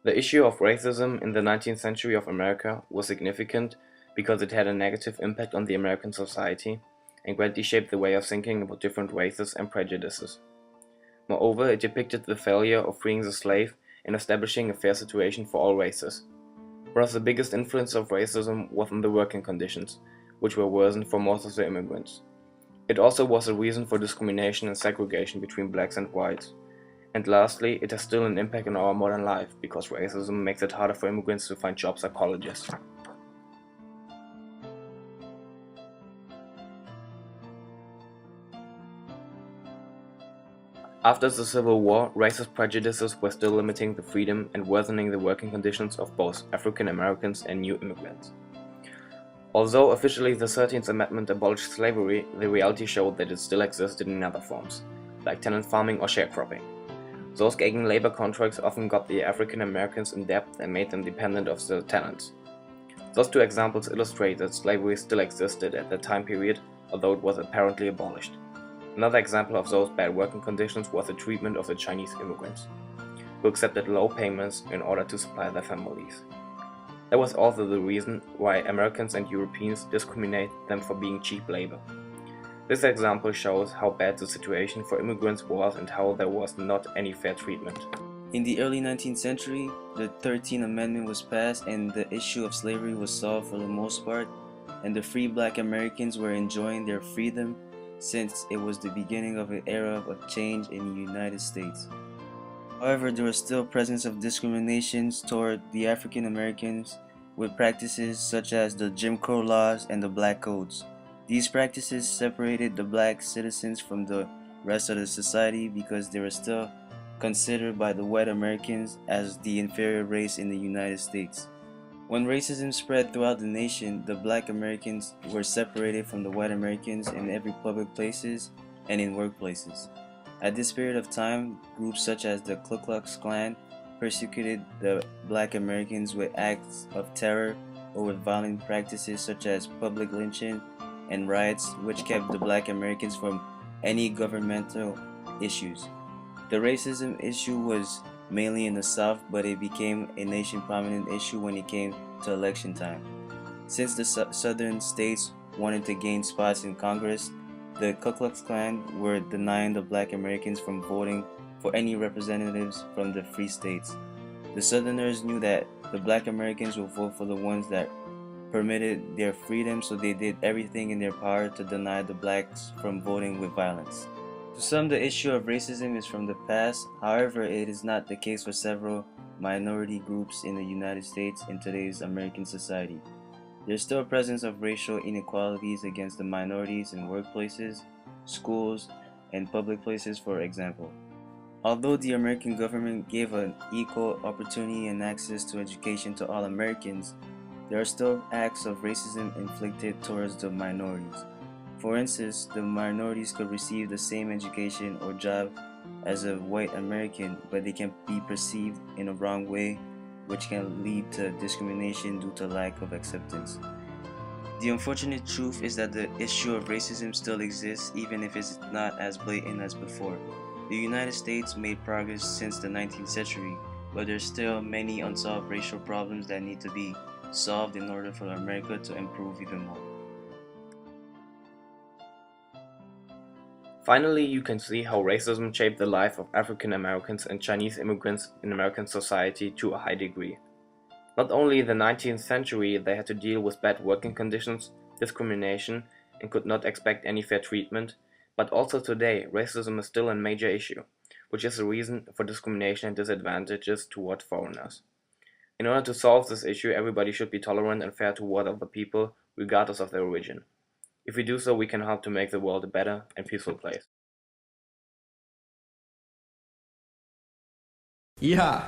The issue of racism in the 19th century of America was significant because it had a negative impact on the American society and greatly shaped the way of thinking about different races and prejudices. Moreover, it depicted the failure of freeing the slave and establishing a fair situation for all races. One of the biggest influences of racism was on the working conditions, which were worsened for most of the immigrants. It also was a reason for discrimination and segregation between blacks and whites. And lastly, it has still an impact on our modern life, because racism makes it harder for immigrants to find jobs at colleges. After the Civil War, racist prejudices were still limiting the freedom and worsening the working conditions of both African Americans and new immigrants. Although officially the 13th Amendment abolished slavery, the reality showed that it still existed in other forms, like tenant farming or sharecropping. Those gaining labor contracts often got the African Americans in debt and made them dependent of the tenants. Those two examples illustrate that slavery still existed at that time period, although it was apparently abolished. Another example of those bad working conditions was the treatment of the Chinese immigrants, who accepted low payments in order to supply their families. That was also the reason why Americans and Europeans discriminated them for being cheap labor. This example shows how bad the situation for immigrants was and how there was not any fair treatment. In the early 19th century, the 13th Amendment was passed and the issue of slavery was solved for the most part, and the free black Americans were enjoying their freedom since it was the beginning of an era of change in the United States. However, there was still presence of discriminations toward the African Americans with practices such as the Jim Crow laws and the Black Codes. These practices separated the black citizens from the rest of the society because they were still considered by the white Americans as the inferior race in the United States. When racism spread throughout the nation, the black Americans were separated from the white Americans in every public places and in workplaces. At this period of time, groups such as the Ku Klux Klan persecuted the black Americans with acts of terror or with violent practices such as public lynching and riots, which kept the black Americans from any governmental issues. The racism issue was mainly in the South, but it became a nation prominent issue when it came to election time. Since the southern states wanted to gain spots in Congress, the Ku Klux Klan were denying the black Americans from voting for any representatives from the free states. The Southerners knew that the black Americans would vote for the ones that permitted their freedom, so they did everything in their power to deny the blacks from voting with violence. To some, the issue of racism is from the past. However, it is not the case for several minority groups in the United States in today's American society. There is still a presence of racial inequalities against the minorities in workplaces, schools, and public places, for example. Although the American government gave an equal opportunity and access to education to all Americans, there are still acts of racism inflicted towards the minorities. For instance, the minorities could receive the same education or job as a white American, but they can be perceived in a wrong way, which can lead to discrimination due to lack of acceptance. The unfortunate truth is that the issue of racism still exists, even if it's not as blatant as before. The United States made progress since the 19th century, but there's still many unsolved racial problems that need to be solved in order for America to improve even more. Finally, you can see how racism shaped the life of African Americans and Chinese immigrants in American society to a high degree. Not only in the 19th century they had to deal with bad working conditions, discrimination, and could not expect any fair treatment, but also today racism is still a major issue, which is a reason for discrimination and disadvantages toward foreigners. In order to solve this issue, everybody should be tolerant and fair toward other people, regardless of their origin. If we do so, we can help to make the world a better and peaceful place. Yeah,